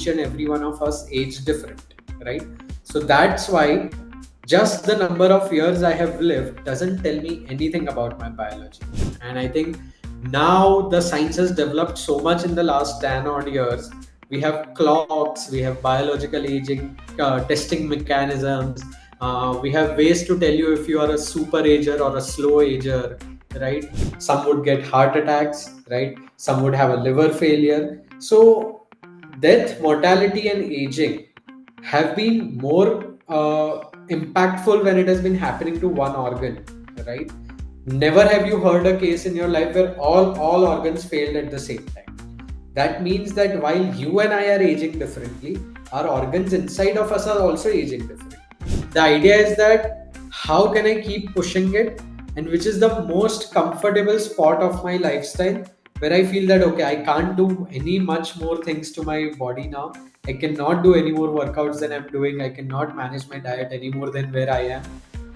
and every one of us age different, right? So that's why just the number of years I have lived doesn't tell me anything about my biology. And I think now the science has developed so much in the last 10 odd years. We have clocks, we have biological aging testing mechanisms, we have ways to tell you if you are a super ager or a slow ager, right? Some would get heart attacks, right? Some would have a liver failure. So death, mortality, and aging have been more impactful when it has been happening to one organ, right? Never have you heard a case in your life where all organs failed at the same time. That means that while you and I are aging differently, our organs inside of us are also aging differently. The idea is that how can I keep pushing it, and which is the most comfortable spot of my lifestyle where I feel that okay, I can't do any much more things to my body now. I cannot do any more workouts than I'm doing. I cannot manage my diet any more than where I am.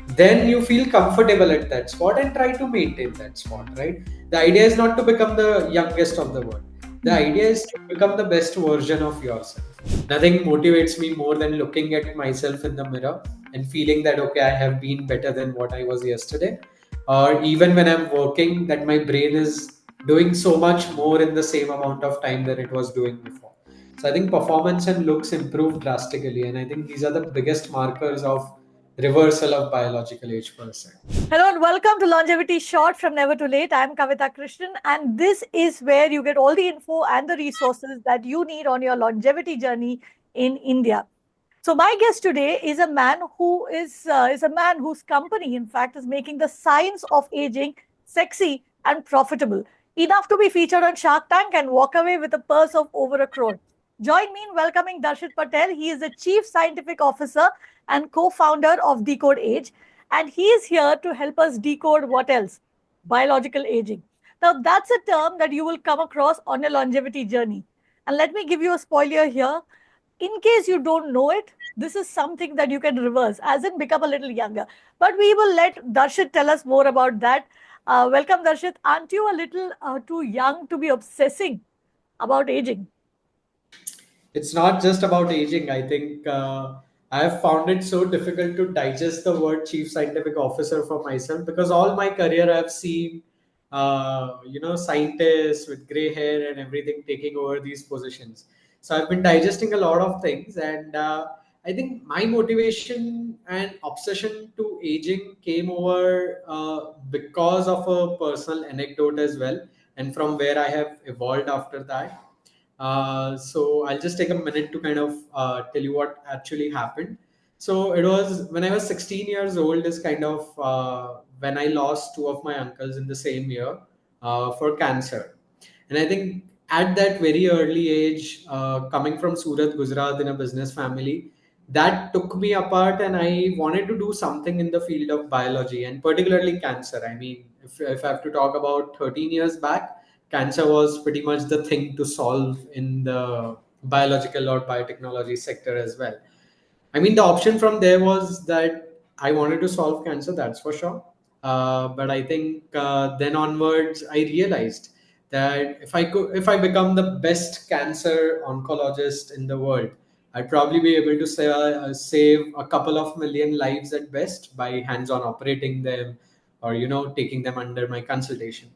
Then you feel comfortable at that spot and try to maintain that spot, right? The idea is not to become the youngest of the world. The idea is to become the best version of yourself. Nothing motivates me more than looking at myself in the mirror and feeling that, okay, I have been better than what I was yesterday. Or even when I'm working, that my brain is doing so much more in the same amount of time than it was doing before. So I think performance and looks improve drastically. And I think these are the biggest markers of reversal of biological age per se. Hello and welcome to Longevity Short from Never Too Late. I'm Kavita Krishnan, and this is where you get all the info and the resources that you need on your longevity journey in India. So my guest today is a man who is a man whose company, in fact, is making the science of aging sexy and profitable enough to be featured on Shark Tank and walk away with a purse of over a crore. Join me in welcoming Darshit Patel. He is the Chief Scientific Officer and co-founder of Decode Age, and he is here to help us decode what else? Biological aging. Now, that's a term that you will come across on your longevity journey. And let me give you a spoiler here. In case you don't know it, this is something that you can reverse, as in become a little younger. But we will let Darshit tell us more about that. Welcome, Darshit. Aren't you a little too young to be obsessing about aging? It's not just about aging. I think I have found it so difficult to digest the word chief scientific officer for myself because all my career I've seen, scientists with gray hair and everything taking over these positions. So I've been digesting a lot of things, and I think my motivation and obsession to aging came over because of a personal anecdote as well, and from where I have evolved after that. So I'll just take a minute to kind of tell you what actually happened. So it was when I was 16 years old is kind of when I lost two of my uncles in the same year for cancer. And I think at that very early age, coming from Surat, Gujarat in a business family, that took me apart, and I wanted to do something in the field of biology and particularly cancer. I mean, if I have to talk about 13 years back, cancer was pretty much the thing to solve in the biological or biotechnology sector as well. I mean, the option from there was that I wanted to solve cancer, that's for sure. But I think then onwards, I realized that if I become the best cancer oncologist in the world, I'd probably be able to save a couple of million lives at best by hands-on operating them, or taking them under my consultation.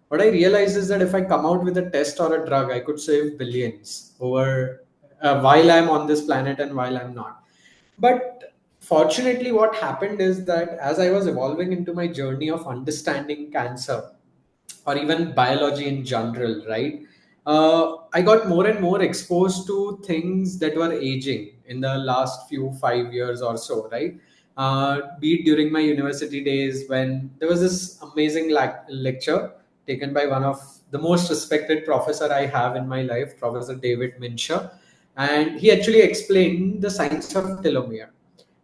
What I realized is that if I come out with a test or a drug, I could save billions over while I'm on this planet and while I'm not. But fortunately, what happened is that as I was evolving into my journey of understanding cancer or even biology in general, right? I got more and more exposed to things that were aging in the last few 5 years or so, right? Be it during my university days when there was this amazing lecture taken by one of the most respected professor I have in my life, Professor David Minsher, and he actually explained the science of telomere,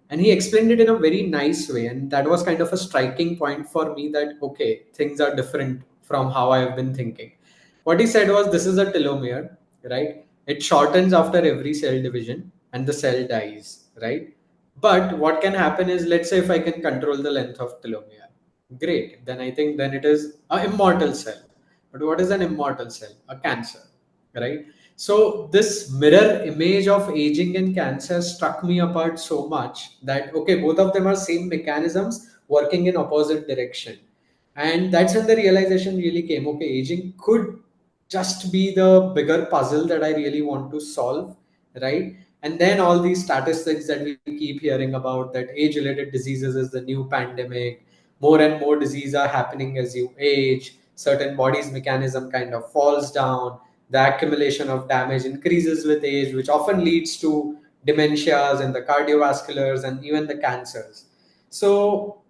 and he explained it in a very nice way, and that was kind of a striking point for me that okay, things are different from how I have been thinking. What he said was, this is a telomere, right? It shortens after every cell division and the cell dies, right? But what can happen is, let's say if I can control the length of telomere, great, then I think then it is a immortal cell. But what is an immortal cell? A cancer, right? So this mirror image of aging and cancer struck me apart so much that okay, both of them are same mechanisms working in opposite direction. And that's when the realization really came. Okay, aging could just be the bigger puzzle that I really want to solve, right? And then all these statistics that we keep hearing about, that age-related diseases is the new pandemic, more and more diseases are happening as you age, certain body's mechanism kind of falls down, the accumulation of damage increases with age, which often leads to dementias and the cardiovasculars and even the cancers. So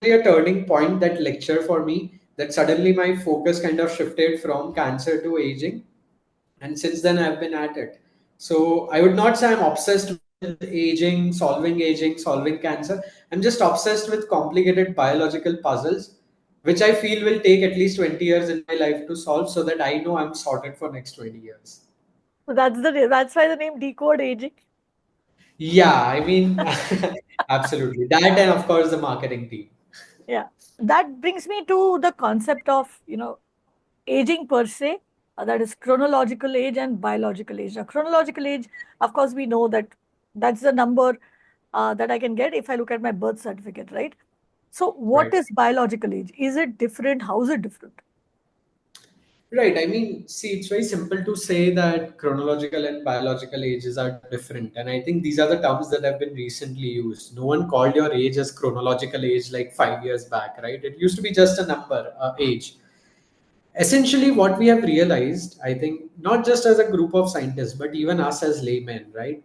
that was really a turning point, that lecture for me, that suddenly my focus kind of shifted from cancer to aging. And since then, I've been at it. So I would not say I'm obsessed with aging, solving cancer. I'm just obsessed with complicated biological puzzles, which I feel will take at least 20 years in my life to solve so that I know I'm sorted for next 20 years. So that's why the name decode aging. Yeah, I mean, absolutely. That and of course the marketing team. Yeah. That brings me to the concept of, aging per se, that is chronological age and biological age. Now, chronological age, of course, we know that that's the number that I can get if I look at my birth certificate, right? So, what Right. is biological age? Is it different? How is it different? Right. I mean, see, it's very simple to say that chronological and biological ages are different. And I think these are the terms that have been recently used. No one called your age as chronological age like 5 years back, right? It used to be just a number, age. Essentially, what we have realized, I think, not just as a group of scientists, but even us as laymen, right?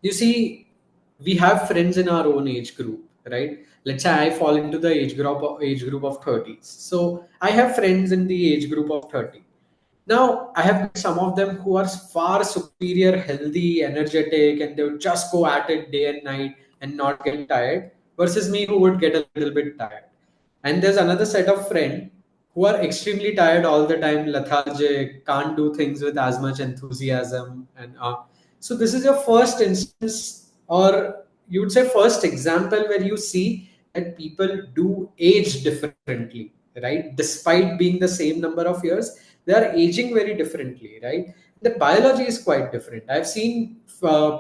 You see, we have friends in our own age group, right? Let's say I fall into the age group of 30s. So I have friends in the age group of 30. Now, I have met some of them who are far superior, healthy, energetic, and they would just go at it day and night and not get tired, versus me who would get a little bit tired. And there's another set of friends who are extremely tired all the time, lethargic, can't do things with as much enthusiasm. And so, this is your first instance, or you would say, first example where you see that people do age differently, right? Despite being the same number of years, they are aging very differently, right? The biology is quite different. I've seen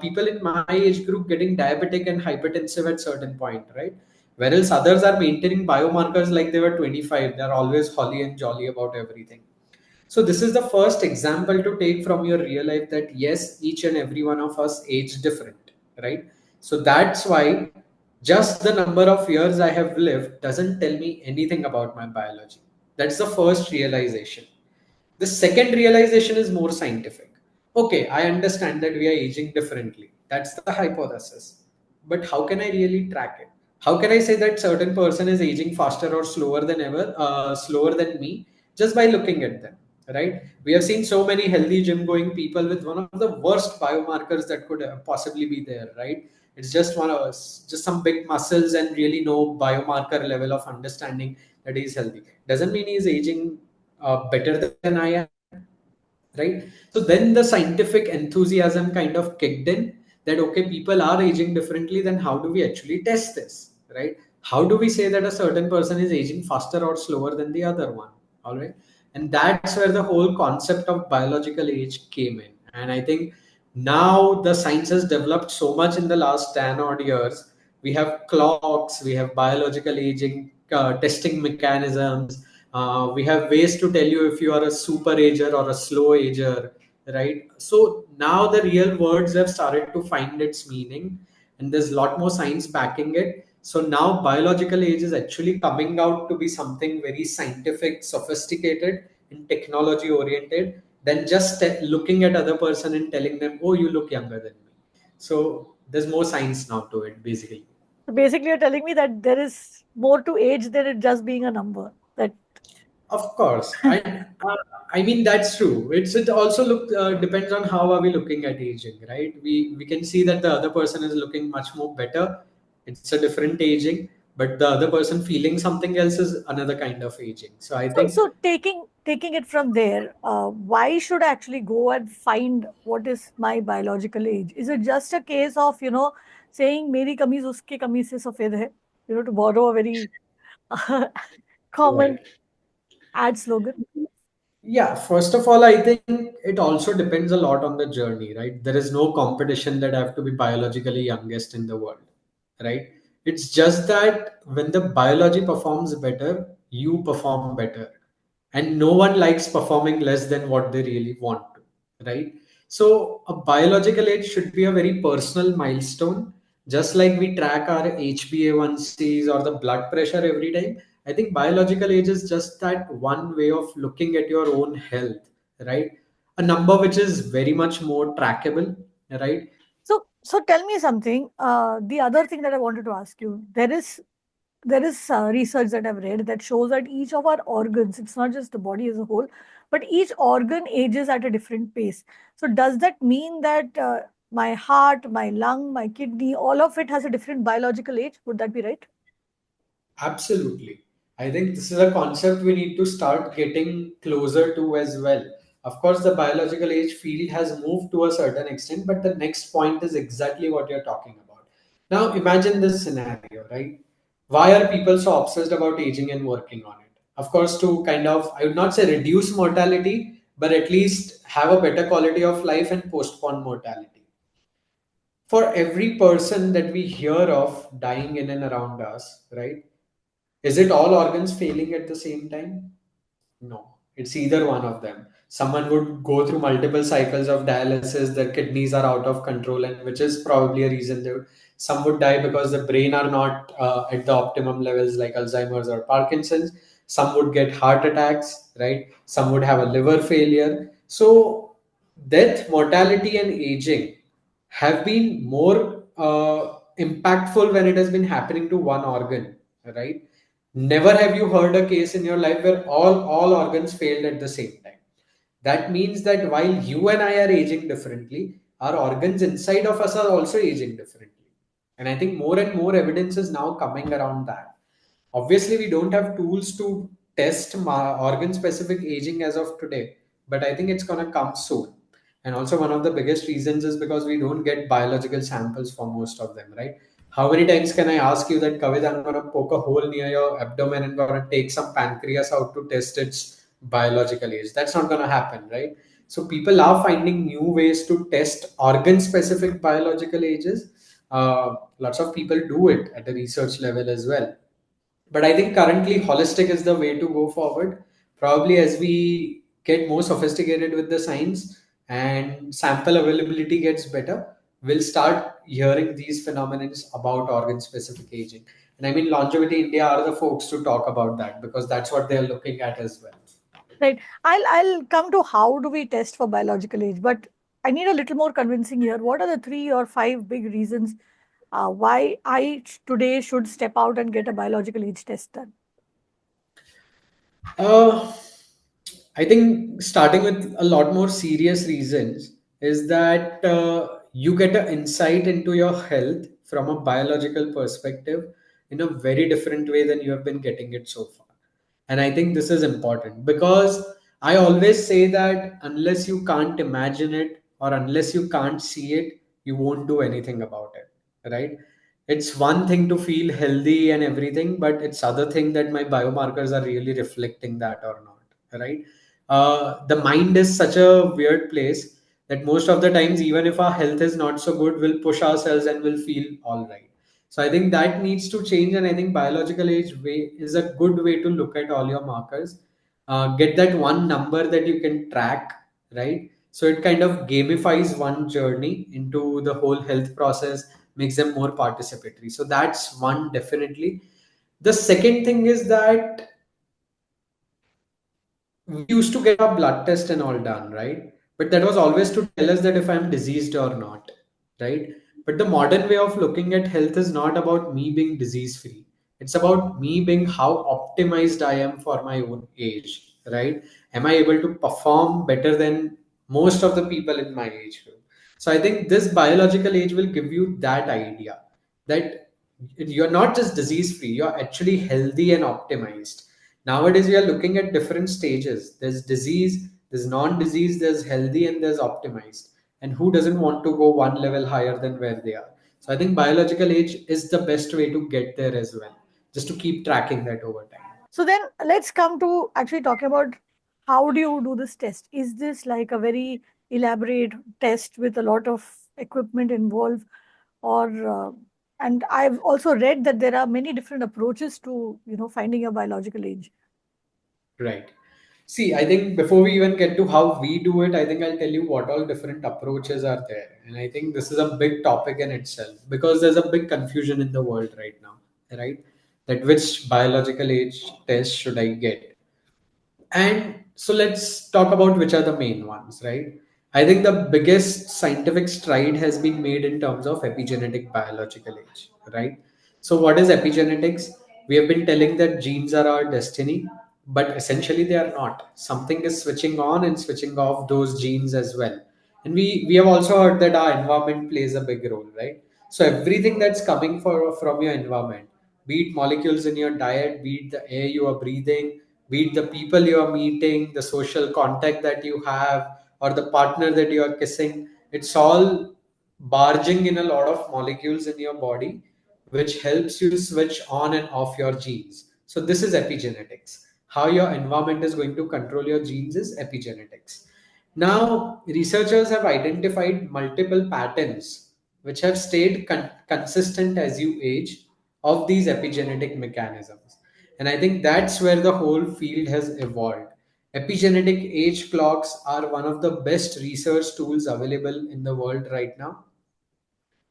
people in my age group getting diabetic and hypertensive at certain point, right? Whereas others are maintaining biomarkers like they were 25. They're always holly and jolly about everything. So this is the first example to take from your real life, that yes, each and every one of us age different, right? So that's why just the number of years I have lived doesn't tell me anything about my biology. That's the first realization. The second realization is more scientific. Okay, I understand that we are aging differently. That's the hypothesis. But how can I really track it? How can I say that certain person is aging faster or slower than me, just by looking at them, right? We have seen so many healthy gym going people with one of the worst biomarkers that could possibly be there, right? It's just one of us, just some big muscles and really no biomarker level of understanding that he's healthy. Doesn't mean he's aging better than I am, right? So then the scientific enthusiasm kind of kicked in, that okay, people are aging differently, then how do we actually test this, right? How do we say that a certain person is aging faster or slower than the other one? All right. And that's where the whole concept of biological age came in. And I think now the science has developed so much in the last 10 odd years. We have clocks, we have biological aging testing mechanisms, we have ways to tell you if you are a super ager or a slow ager, right? So now the real words have started to find its meaning, and there's a lot more science backing it. So now biological age is actually coming out to be something very scientific, sophisticated, and technology oriented than just looking at other person and telling them, "Oh, you look younger than me." So there's more science now to it, basically. So basically, you're telling me that there is more to age than it just being a number. That Of course, I mean that's true. It also depends on how are we looking at aging, right? We can see that the other person is looking much more better. It's a different aging, but the other person feeling something else is another kind of aging. So I think, so taking it from there, why should I actually go and find what is my biological age? Is it just a case of saying मेरी कमीज उसके कमीज से सफेद है? To borrow a very common right. ad slogan. Yeah, first of all, I think it also depends a lot on the journey, right? There is no competition that I have to be biologically youngest in the world, right? It's just that when the biology performs better, you perform better. And no one likes performing less than what they really want to, right? So, a biological age should be a very personal milestone, just like we track our HbA1cs or the blood pressure every time. I think biological age is just that one way of looking at your own health, right? A number which is very much more trackable, right? So tell me something. The other thing that I wanted to ask you, there is research that I've read that shows that each of our organs, it's not just the body as a whole, but each organ ages at a different pace. So does that mean that my heart, my lung, my kidney, all of it has a different biological age? Would that be right? Absolutely. I think this is a concept we need to start getting closer to as well. Of course, the biological age field has moved to a certain extent, but the next point is exactly what you're talking about. Now, imagine this scenario, right? Why are people so obsessed about aging and working on it? Of course, to kind of, I would not say reduce mortality, but at least have a better quality of life and postpone mortality. For every person that we hear of dying in and around us, right? Is it all organs failing at the same time? No, it's either one of them. Someone would go through multiple cycles of dialysis, their kidneys are out of control, and which is probably a reason they would. Some would die because the brain are not at the optimum levels, like Alzheimer's or Parkinson's. Some would get heart attacks, right? Some would have a liver failure. So, death, mortality, and aging have been more impactful when it has been happening to one organ, right? Never have you heard a case in your life where all organs failed at the same time. That means that while you and I are aging differently, our organs inside of us are also aging differently. And I think more and more evidence is now coming around that. Obviously, we don't have tools to test organ specific aging as of today, but I think it's going to come soon. And also, one of the biggest reasons is because we don't get biological samples for most of them, right? How many times can I ask you that, Kavita, I'm going to poke a hole near your abdomen and going to take some pancreas out to test its biological age? That's not going to happen, right? So, people are finding new ways to test organ specific biological ages. Lots of people do it at a research level as well, but I think currently holistic is the way to go forward. Probably as we get more sophisticated with the science and sample availability gets better, we'll start hearing these phenomena about organ specific aging. And I mean, Longevity India are the folks to talk about that because that's what they're looking at as well. Right. I'll come to how do we test for biological age, but I need a little more convincing here. What are the 3 or 5 big reasons why today should step out and get a biological age test done? Uh, I think starting with a lot more serious reasons is that you get an insight into your health from a biological perspective in a very different way than you have been getting it so far. And I think this is important because I always say that unless you can't imagine it or unless you can't see it, you won't do anything about it, right? It's one thing to feel healthy and everything, but it's other thing that my biomarkers are really reflecting that or not, right? The mind is such a weird place that most of the times, even if our health is not so good, we'll push ourselves and we'll feel all right. So I think that needs to change, and I think biological age way is a good way to look at all your markers. Get that one number that you can track, right? So it kind of gamifies one journey into the whole health process, makes them more participatory. So that's one definitely. The second thing is that we used to get our blood test and all done, right? But that was always to tell us that if I'm diseased or not, right? But the modern way of looking at health is not about me being disease free. It's about me being how optimized I am for my own age, right? Am I able to perform better than most of the people in my age group? So I think this biological age will give you that idea that you're not just disease free, you're actually healthy and optimized. Nowadays, we are looking at different stages. There's disease, there's non-disease, there's healthy, and there's optimized. And who doesn't want to go one level higher than where they are? So I think biological age is the best way to get there as well, just to keep tracking that over time. So then let's come to actually talking about how do you do this test? Is this like a very elaborate test with a lot of equipment involved, or and I've also read that there are many different approaches to finding your biological age. Right. See, I think before we even get to how we do it, I think I'll tell you what all different approaches are there. And I think this is a big topic in itself because there's a big confusion in the world right now, right? That which biological age test should I get? And so let's talk about which are the main ones, right? I think the biggest scientific stride has been made in terms of epigenetic biological age, right? So, what is epigenetics? We have been telling that genes are our destiny, but essentially they are not. Something is switching on and switching off those genes as well. And we have also heard that our environment plays a big role, right? So, everything that's coming from your environment, be it molecules in your diet, be it the air you are breathing, be it the people you are meeting, the social contact that you have, or the partner that you are kissing, it's all barging in a lot of molecules in your body, which helps you switch on and off your genes. So, this is epigenetics. How your environment is going to control your genes is epigenetics. Now, researchers have identified multiple patterns which have stayed consistent as you age of these epigenetic mechanisms. And I think that's where the whole field has evolved. Epigenetic age clocks are one of the best research tools available in the world right now,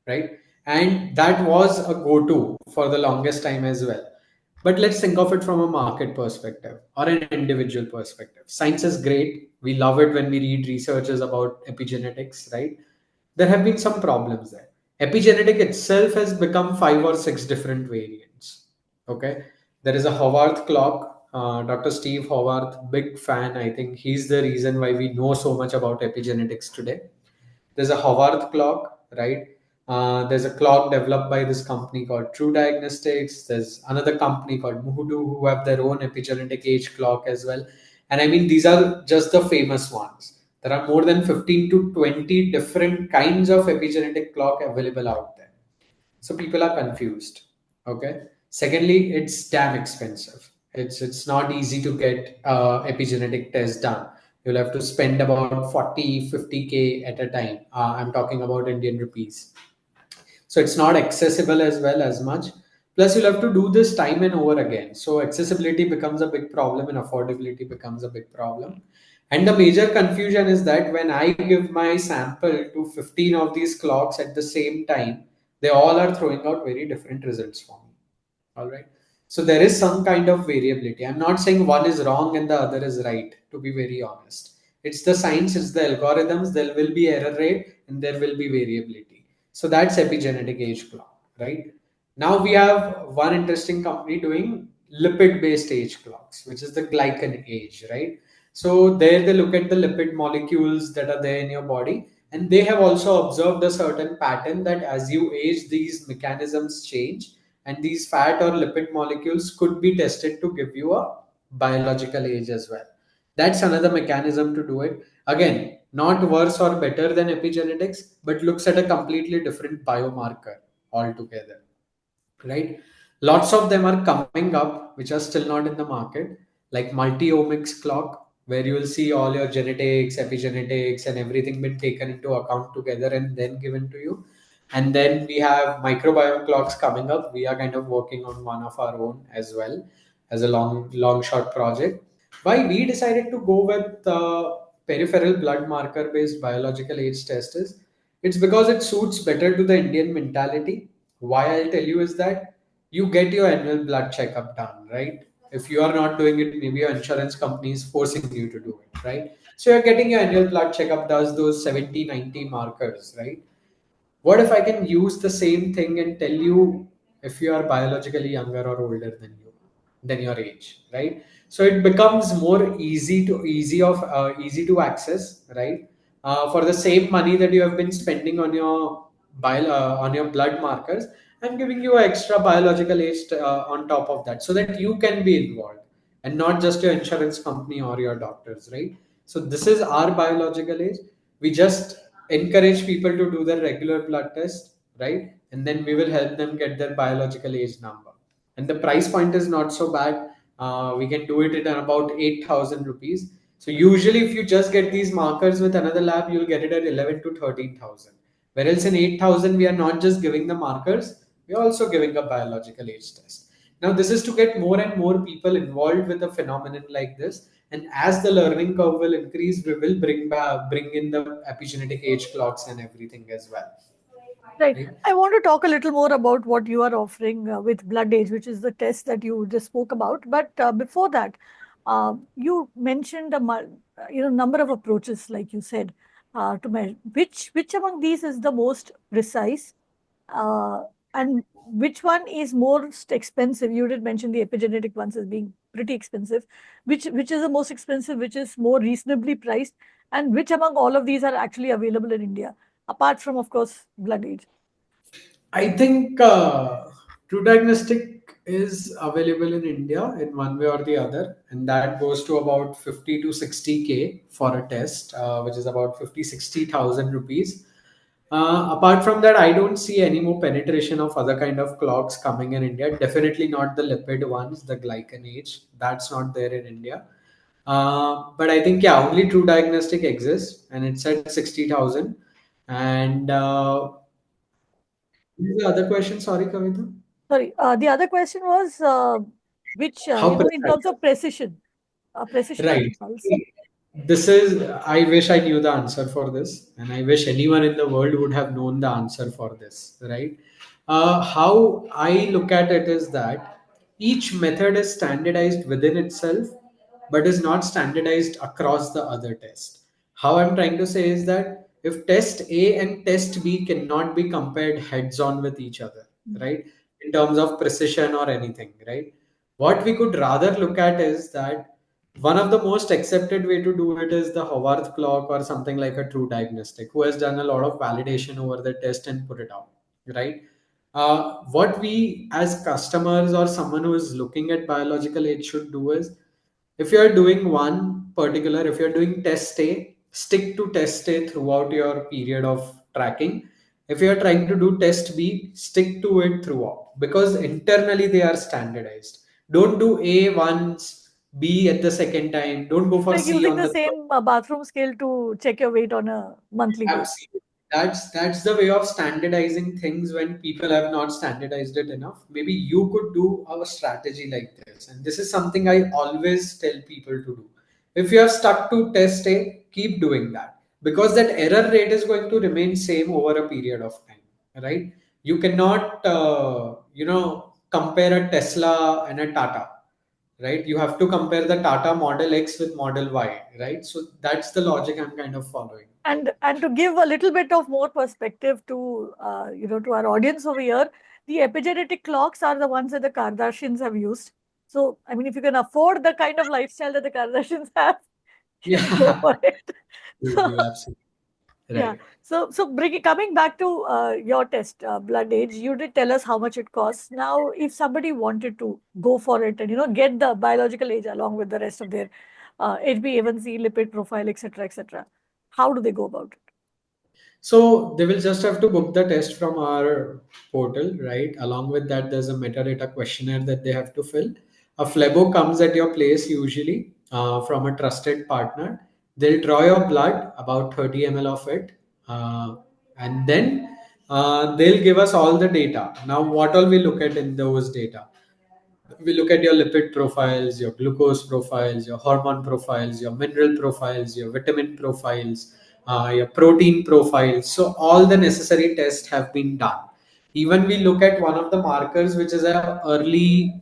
right? And that was a go to for the longest time as well. But let's think of it from a market perspective or an individual perspective. Science is great. We love it when we read researches about epigenetics, right? There have been some problems there. Epigenetic itself has become five or six different variants. Okay. There is a Howard clock. Dr. Steve Howard, big fan. I think he's the reason why we know so much about epigenetics today. There's a Howard clock, right? There's a clock developed by this company called True Diagnostics. There's another company called Muhudu who have their own epigenetic age clock as well. And I mean, these are just the famous ones. There are more than 15 to 20 different kinds of epigenetic clock available out there. So people are confused. Okay. Secondly, it's damn expensive. It's not easy to get epigenetic test done. You'll have to spend about 40, 50K at a time. I'm talking about Indian rupees. So it's not accessible as well as much. Plus, you'll have to do this time and over again. So accessibility becomes a big problem and affordability becomes a big problem. And the major confusion is that when I give my sample to 15 of these clocks at the same time, they all are throwing out very different results for me. All right. So there is some kind of variability. I'm not saying one is wrong and the other is right, to be very honest. It's the science, it's the algorithms, there will be error rate and there will be variability. So that's epigenetic age clock, right? Now we have one interesting company doing lipid based age clocks, which is the glycan age, right? So there they look at the lipid molecules that are there in your body, and they have also observed a certain pattern that as you age, these mechanisms change, and these fat or lipid molecules could be tested to give you a biological age as well. That's another mechanism to do it. Again, not worse or better than epigenetics, but looks at a completely different biomarker altogether, right? Lots of them are coming up, which are still not in the market, like multi-omics clock, where you will see all your genetics, epigenetics, and everything been taken into account together and then given to you. And then we have microbiome clocks coming up. We are kind of working on one of our own as well as a long short project. Why we decided to go with peripheral blood marker based biological age test is it's because it suits better to the Indian mentality. Why I'll tell you is that you get your annual blood checkup done, right? If you are not doing it, maybe your insurance company is forcing you to do it, right? So you're getting your annual blood checkup, does those 70, 90 markers, right? What if I can use the same thing and tell you if you are biologically younger or older than your age, right? So it becomes more easy to access, right? For the same money that you have been spending on your on your blood markers, I'm giving you an extra biological age on top of that, so that you can be involved and not just your insurance company or your doctors, right? So this is our biological age. We just encourage people to do their regular blood test, right? And then we will help them get their biological age number. And the price point is not so bad. We can do it at about 8,000 rupees. So usually, if you just get these markers with another lab, you'll get it at 11 to 13,000. Whereas in 8,000, we are not just giving the markers, we are also giving a biological age test. Now, this is to get more and more people involved with a phenomenon like this. And as the learning curve will increase, we will bring in the epigenetic age clocks and everything as well. Right. Right? I want to talk a little more about what you are offering with Blood Age, which is the test that you just spoke about. But before that, you mentioned number of approaches, like you said, to measure. Which among these is the most precise, uh, and which one is most expensive? You did mention the epigenetic ones as being pretty expensive. Which is the most expensive? Which is more reasonably priced? And which among all of these are actually available in India, apart from, of course, Blood Age? I think True Diagnostic is available in India in one way or the other, and that goes to about 50 to 60K for a test, which is about 50, 60,000 rupees. Apart from that, I don't see any more penetration of other kind of clocks coming in India. Definitely not the lipid ones, the glycan age. That's not there in India. But I think yeah, only True Diagnostic exists, and it's at 60,000. And what is the other question? Sorry, Kavita. Sorry, the other question was which, How in precise? terms of precision of the Right. pulse. This is, I wish I knew the answer for this, and I wish anyone in the world would have known the answer for this, right? How I look at it is that each method is standardized within itself, but is not standardized across the other test. How I'm trying to say is that if test A and test B cannot be compared heads on with each other, right? In terms of precision or anything, right? What we could rather look at is that one of the most accepted way to do it is the Haworth clock or something like a True Diagnostic, who has done a lot of validation over the test and put it out, right? What we as customers or someone who is looking at biological age should do is, if you're doing one particular, if you're doing test A, stick to test A throughout your period of tracking. If you're trying to do test B, stick to it throughout, because internally they are standardized. Don't do A once, B at the second time. Don't go It's for like C using on the the third. same bathroom scale to check your weight on a monthly basis. Absolutely. That's the way of standardizing things when people have not standardized it enough. Maybe you could do a strategy like this. And this is something I always tell people to do. If you are stuck to test A, keep doing that. Because that error rate is going to remain same over a period of time. Right? You cannot compare a Tesla and a Tata. Right? You have to compare the Tata Model X with Model Y, right? So that's the logic I'm kind of following. And to give a little bit of more perspective to to our audience over here, the epigenetic clocks are the ones that the Kardashians have used. So I mean, if you can afford the kind of lifestyle that the Kardashians have, you know, go Yeah, for it. So absolutely, absolutely. yeah. Right. Coming back to your test, Blood Age, you did tell us how much it costs. Now, if somebody wanted to go for it and get the biological age along with the rest of their HbA1c, lipid profile, etc., how do they go about it? So they will just have to book the test from our portal, right? Along with that, there's a metadata questionnaire that they have to fill. A flebo comes at your place usually from a trusted partner. They'll draw your blood, about 30 ml of it, uh, and then they'll give us all the data. Now, what all we look at in those data? We look at your lipid profiles, your glucose profiles, your hormone profiles, your mineral profiles, your vitamin profiles, your protein profiles. So all the necessary tests have been done. Even we look at one of the markers, which is a early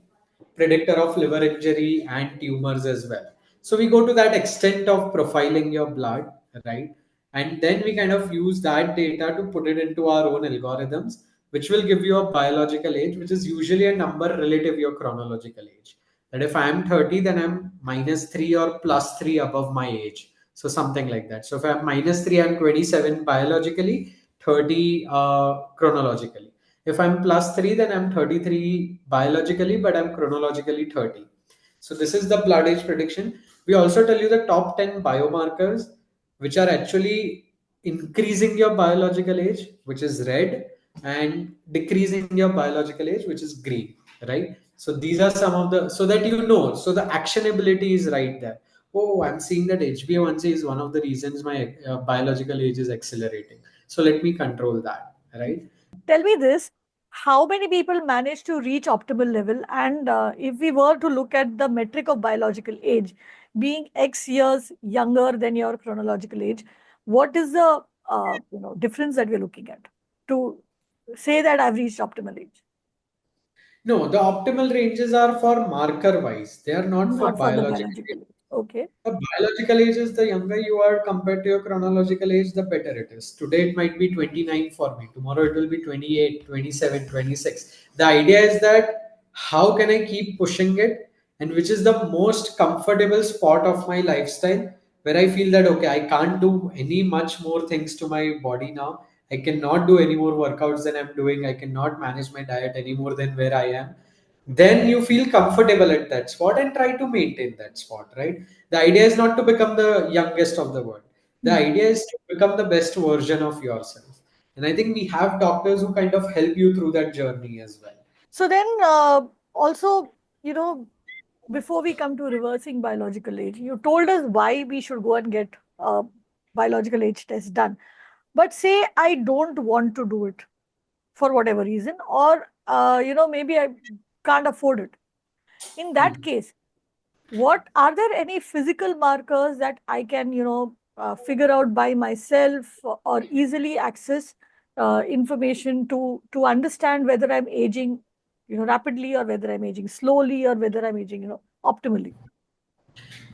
predictor of liver injury and tumors as well. So we go to that extent of profiling your blood, right? And then we kind of use that data to put it into our own algorithms, which will give you a biological age, which is usually a number relative to your chronological age. That if I am 30, then I'm -3 or +3 above my age. So something like that. So if I'm -3, I'm 27 biologically, 30 chronologically. If I'm +3, then I'm 33 biologically, but I'm chronologically 30. So this is the blood age prediction. We also tell you the top 10 biomarkers, which are actually increasing your biological age, which is red, and decreasing your biological age, which is green, right? So these are some of the, so that you know, so the actionability is right there. oh, I'm seeing that HbA1c is one of the reasons my biological age is accelerating. So let me control that, right? Tell me this, how many people manage to reach optimal level? And if we were to look at the metric of biological age, being X years younger than your chronological age, what is the difference that we're looking at to say that I've reached optimal age? No, the optimal ranges are for marker wise. They are not for Not for the biological. biological age. Okay. The biological age is the younger you are compared to your chronological age, the better it is. Today it might be 29 for me. Tomorrow it will be 28, 27, 26. The idea is that how can I keep pushing it, and which is the most comfortable spot of my lifestyle where I feel that, okay, I can't do any much more things to my body now. I cannot do any more workouts than I'm doing. I cannot manage my diet any more than where I am. Then you feel comfortable at that spot and try to maintain that spot, right? The idea is not to become the youngest of the world. The Hmm. idea is to become the best version of yourself. And I think we have doctors who kind of help you through that journey as well. So then, also, you know, before we come to reversing biological age, you told us why we should go and get a biological age test done. But say I don't want to do it for whatever reason, or maybe I can't afford it. In that Mhm. case, what are there any physical markers that I can figure out by myself, or easily access information to understand whether I'm aging rapidly, or whether I'm aging slowly, or whether I'm aging optimally?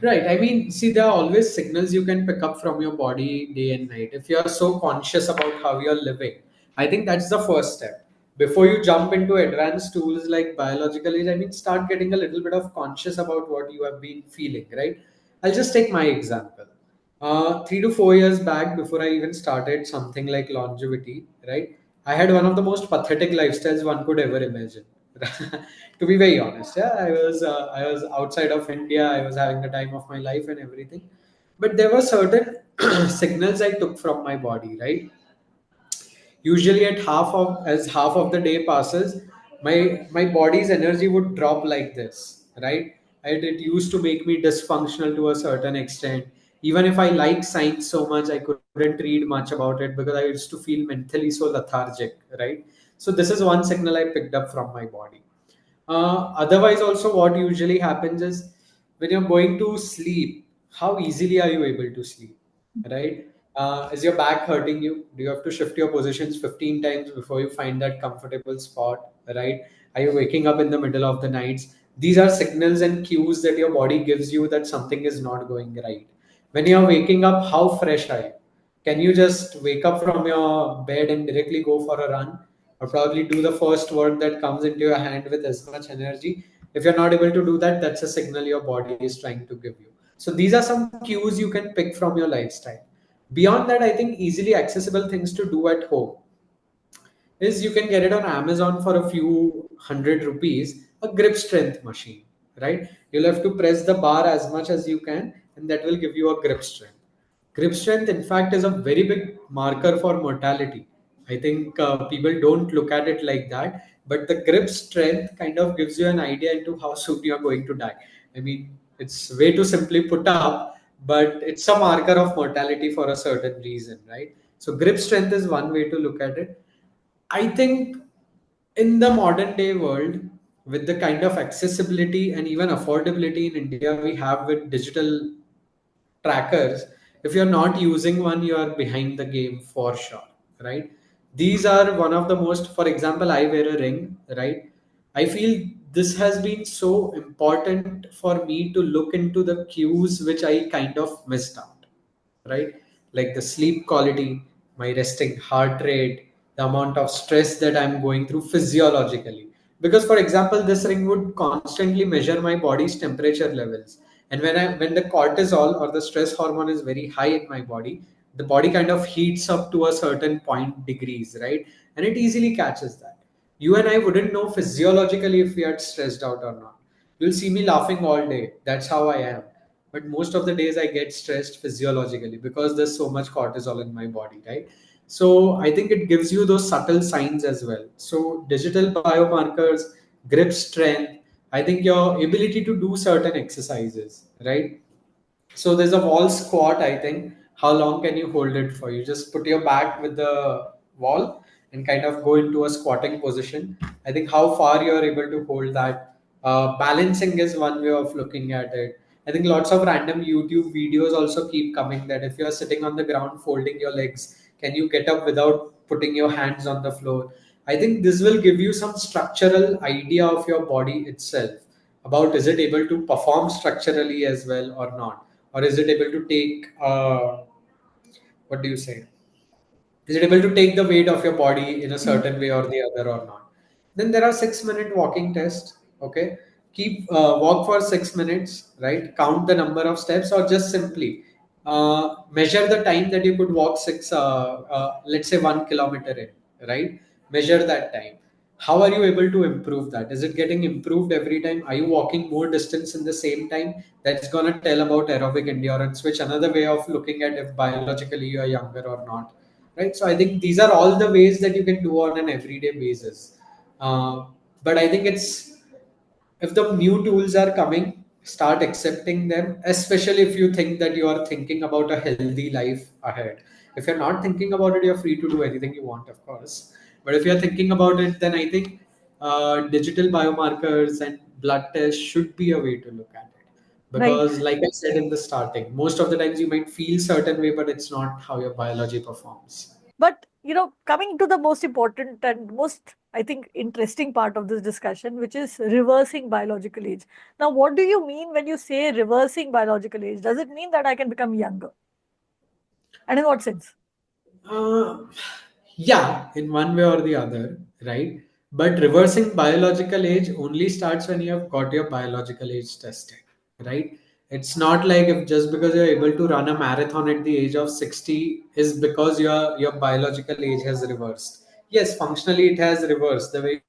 Right. I mean, see, there are always signals you can pick up from your body day and night. If you are so conscious about how you're living, I think that's the first step. Before you jump into advanced tools like biological age, I mean, start getting a little bit of conscious about what you have been feeling, right? I'll just take my example. 3 to 4 years back, before I even started something like longevity, right? I had one of the most pathetic lifestyles one could ever imagine. To be very honest, yeah, I was outside of India. I was having the time of my life and everything, but there were certain signals I took from my body, right? Usually at half of the day passes, my body's energy would drop like this, right? And it used to make me dysfunctional to a certain extent. Even if I like science so much, I couldn't read much about it because I used to feel mentally so lethargic, right? So this is one signal I picked up from my body. Otherwise, also, what usually happens is when you're going to sleep, how easily are you able to sleep, right? Is your back hurting you? Do you have to shift your positions 15 times before you find that comfortable spot, right? Are you waking up in the middle of the nights? These are signals and cues that your body gives you that something is not going right. When you're waking up, how fresh are you? Can you just wake up from your bed and directly go for a run, or probably do the first work that comes into your hand with as much energy? If you're not able to do that, that's a signal your body is trying to give you. So these are some cues you can pick from your lifestyle. Beyond that, I think easily accessible things to do at home is you can get it on Amazon for a few hundred rupees, a grip strength machine, right? You'll have to press the bar as much as you can, and that will give you a grip strength. Grip strength, in fact, is a very big marker for mortality. I think people don't look at it like that, but the grip strength kind of gives you an idea into how soon you're going to die. I mean, it's way too simply put up, but it's a marker of mortality for a certain reason, right? So, grip strength is one way to look at it. I think in the modern day world, with the kind of accessibility and even affordability in India we have with digital trackers, if you're not using one, you are behind the game for sure, right? These are one of the most, for example, I wear a ring, right? I feel this has been so important for me to look into the cues which I kind of missed out, right? Like the sleep quality, my resting heart rate, the amount of stress that I'm going through physiologically. Because, for example, this ring would constantly measure my body's temperature levels. And when the cortisol or the stress hormone is very high in my body, the body kind of heats up to a certain point degrees, right? And it easily catches that. You and I wouldn't know physiologically if we are stressed out or not. You'll see me laughing all day. That's how I am. But most of the days I get stressed physiologically because there's so much cortisol in my body, right? So I think it gives you those subtle signs as well. So digital biomarkers, grip strength, I think your ability to do certain exercises, right? So there's a wall squat, I think. How long can you hold it for? You just put your back with the wall and kind of go into a squatting position. I think how far you are able to hold that. Balancing is one way of looking at it. I think lots of random YouTube videos also keep coming that if you're sitting on the ground folding your legs, can you get up without putting your hands on the floor? I think this will give you some structural idea of your body itself about is it able to perform structurally as well or not, or is it able to take what do you say, is it able to take the weight of your body in a Mhm. certain way or the other or not. Then there are 6 minute walking tests. Okay, keep walk for 6 minutes, right? Count the number of steps, or just simply measure the time that you could walk let's say 1 kilometer in, right? Measure that time. How are you able to improve that? Is it getting improved every time? Are you walking more distance in the same time? That's going to tell about aerobic endurance, which another way of looking at if biologically you are younger or not, right? So I think these are all the ways that you can do on an everyday basis. But I think it's, if the new tools are coming, start accepting them, especially if you think that you are thinking about a healthy life ahead. If you're not thinking about it, you're free to do anything you want, of course. But if you're thinking about it, then I think digital biomarkers and blood tests should be a way to look at it. Right. Because like I said in the starting, most of the times you might feel certain way, but it's not how your biology performs. But, coming to the most important and most, I think, interesting part of this discussion, which is reversing biological age. Now, what do you mean when you say reversing biological age? Does it mean that I can become younger? And in what sense? Uh, yeah, in one way or the other, right? But reversing biological age only starts when you have got your biological age tested, right? It's not like if just because you're able to run a marathon at the age of 60 is because your biological age has reversed. Yes, functionally it has reversed the way you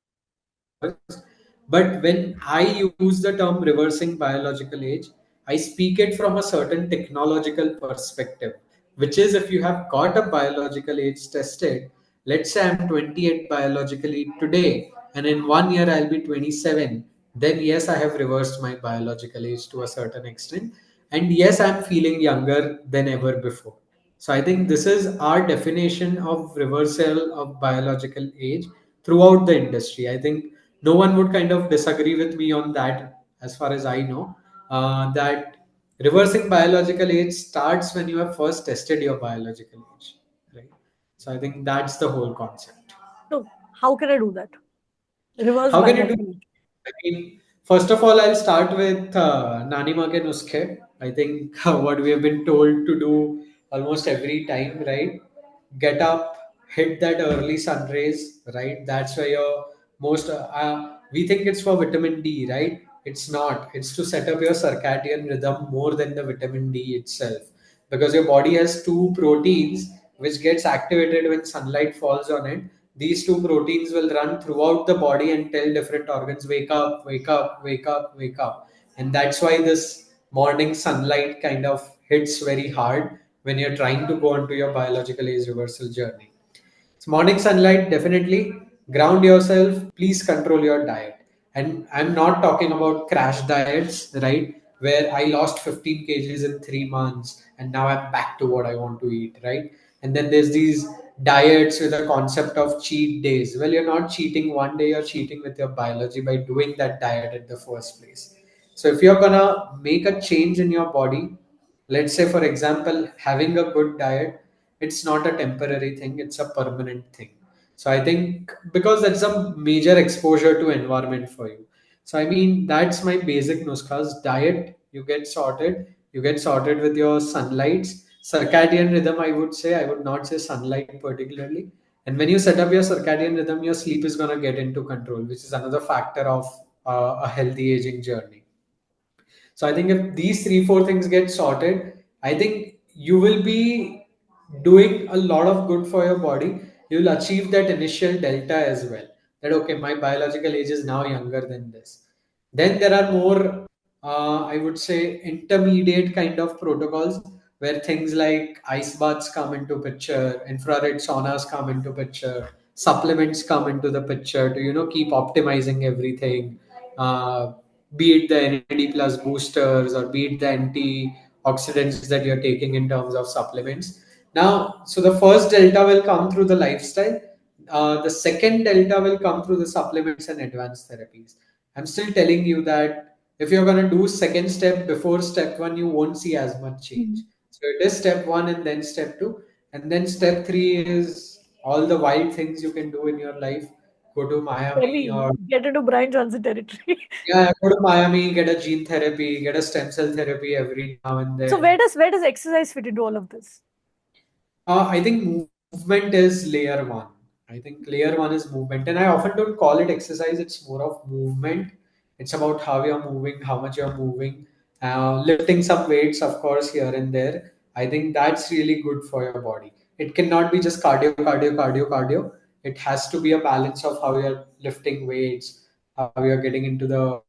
said, it has reversed. But when I use the term reversing biological age, I speak it from a certain technological perspective, which is if you have got a biological age tested, let's say I'm 28 biologically today, and in 1 year I'll be 27, then yes, I have reversed my biological age to a certain extent. And yes, I'm feeling younger than ever before. So I think this is our definition of reversal of biological age throughout the industry. I think no one would kind of disagree with me on that, as far as I know. That reversing biological age starts when you have first tested your biological age, right? So I think that's the whole concept. So, how can I do that? Reverse How can you do? biological age. I mean, first of all, I'll start with Nani Ma ke nuskhe. I think what we have been told to do almost every time, right? Get up, hit that early sun rays, right? That's where your most. We think it's for vitamin D, right? It's not. It's to set up your circadian rhythm more than the vitamin D itself, because your body has two proteins which gets activated when sunlight falls on it. These two proteins will run throughout the body and tell different organs, wake up, wake up, wake up, wake up. And that's why this morning sunlight kind of hits very hard when you're trying to go onto your biological age reversal journey. So morning sunlight, definitely ground yourself. Please control your diet. And I'm not talking about crash diets, right? Where I lost 15 kgs in 3 months and now I'm back to what I want to eat, right? And then there's these diets with a concept of cheat days. Well, you're not cheating one day, you're cheating with your biology by doing that diet at the first place. So if you're gonna make a change in your body, let's say for example, having a good diet, it's not a temporary thing, it's a permanent thing. So I think because that's a major exposure to environment for you. So I mean that's my basic nuskhas. Diet, you get sorted with your sunlights. Circadian rhythm, I would say, I would not say sunlight particularly. And when you set up your circadian rhythm, your sleep is going to get into control, which is another factor of a healthy aging journey. So I think if these three, four things get sorted, I think you will be doing a lot of good for your body. You will achieve that initial delta as well. That okay, my biological age is now younger than this. Then there are more, I would say, intermediate kind of protocols where things like ice baths come into picture, infrared saunas come into picture, supplements come into the picture to keep optimizing everything. Uh, be it the NAD plus boosters or be it the anti oxidants that you're taking in terms of supplements. Now, so the first delta will come through the lifestyle. The second delta will come through the supplements and advanced therapies. I'm still telling you that if you're going to do second step before step one, you won't see as much change. Mhm. So it is step one and then step two. And then step three is all the wild things you can do in your life. Go to Where Miami we or get into Brian Johnson territory. yeah, go to Miami, get a gene therapy, get a stem cell therapy every now and So then. where does exercise fit into all of this? I think movement is layer one. I think layer one is movement, and I often don't call it exercise. It's more of movement. It's about how you're moving, how much you're moving, lifting some weights, of course, here and there. I think that's really good for your body. It cannot be just cardio, cardio, cardio, cardio. It has to be a balance of how you're lifting weights, how you're getting into the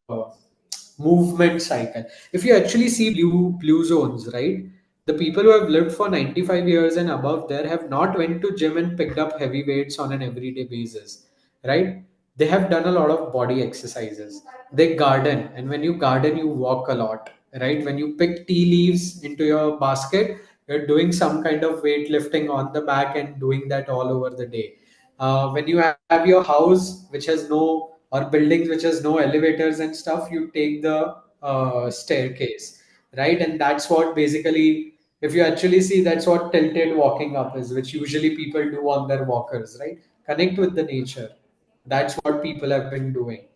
movement cycle. If you actually see blue zones, right? The people who have lived for 95 years and above there have not went to gym and picked up heavy weights on an everyday basis, right? They have done a lot of body exercises. They garden, and when you garden you walk a lot, right? When you pick tea leaves into your basket, you're doing some kind of weightlifting on the back and doing that all over the day. When you have your house which has no, or buildings which has no elevators and stuff, you take the staircase, right? And that's what basically, if you actually see, that's what tilted walking up is, which usually people do on their walkers, right? Connect with the nature. That's what people have been doing.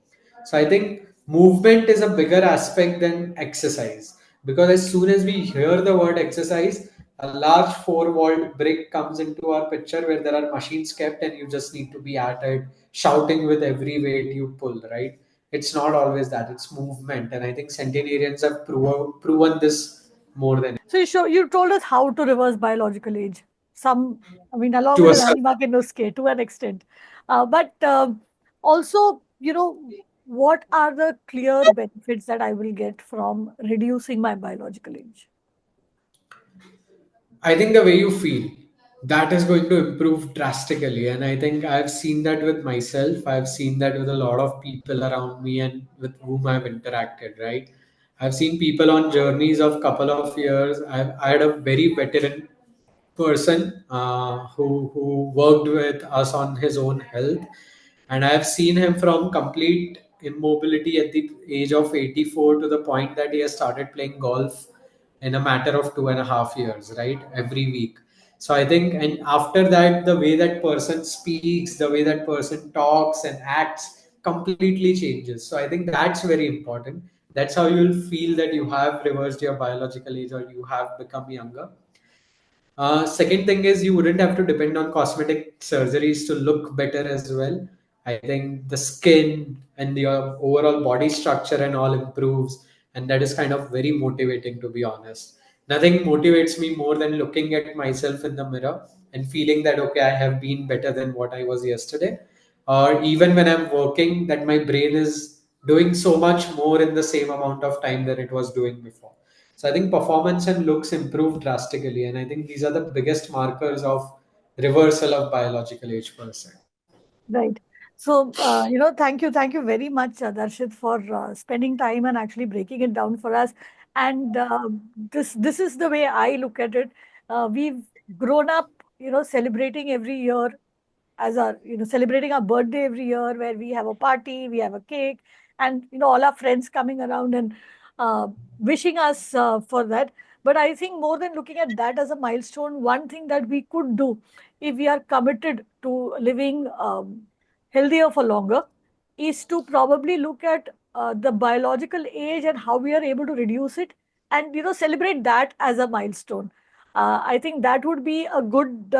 So I think movement is a bigger aspect than exercise, because as soon as we hear the word exercise, a large four-walled brick comes into our picture where there are machines kept and you just need to be at it, shouting with every weight you pull, right? It's not always that, it's movement. And I think centenarians have proven this more than So you told us how to reverse biological age. Some, I mean, along to with a the certain. Rani Market Nuske to an extent. But also, what are the clear benefits that I will get from reducing my biological age? I think the way you feel, that is going to improve drastically. And I think I've seen that with myself. I've seen that with a lot of people around me and with whom I've interacted, right? I've seen people on journeys of couple of years. I had a very veteran person who worked with us on his own health, and I have seen him from complete immobility at the age of 84 to the point that he has started playing golf in a matter of 2.5 years, right? Every week. So I think, and after that, the way that person speaks, the way that person talks and acts completely changes. So I think that's very important. That's how you'll feel that you have reversed your biological age or you have become younger. Second thing is you wouldn't have to depend on cosmetic surgeries to look better as well. I think the skin and your overall body structure and all improves, and that is kind of very motivating, to be honest. Nothing motivates me more than looking at myself in the mirror and feeling that okay, I have been better than what I was yesterday. Or even when I'm working, that my brain is doing so much more in the same amount of time than it was doing before. So I think performance and looks improve drastically, and I think these are the biggest markers of reversal of biological age per se. Right. So, thank you very much, Darshit, for spending time and actually breaking it down for us. And this is the way I look at it. We've grown up, celebrating every year as our, celebrating our birthday every year, where we have a party, we have a cake, and all our friends coming around and wishing us for that. But I think more than looking at that as a milestone, one thing that we could do if we are committed to living healthier for longer is to probably look at the biological age and how we are able to reduce it, and celebrate that as a milestone. I think that would be a good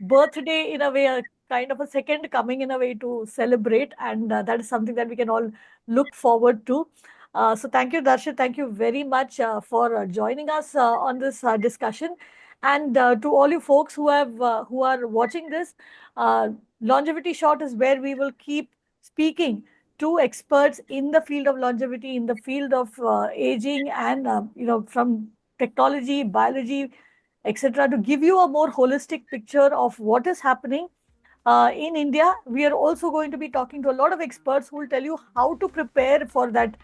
birthday in a way, a kind of a second coming in a way to celebrate, and that is something that we can all look forward to. So thank you, Darshit. Thank you very much for joining us on this discussion. And to all you folks who are watching this, uh, Longevity Short is where we will keep speaking to experts in the field of longevity, in the field of aging, and from technology, biology, etc., to give you a more holistic picture of what is happening in India. We are also going to be talking to a lot of experts who will tell you how to prepare for that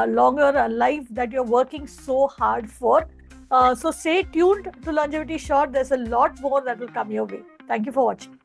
longer life that you're working so hard for. So stay tuned to Longevity Short. There's a lot more that will come your way. Thank you for watching.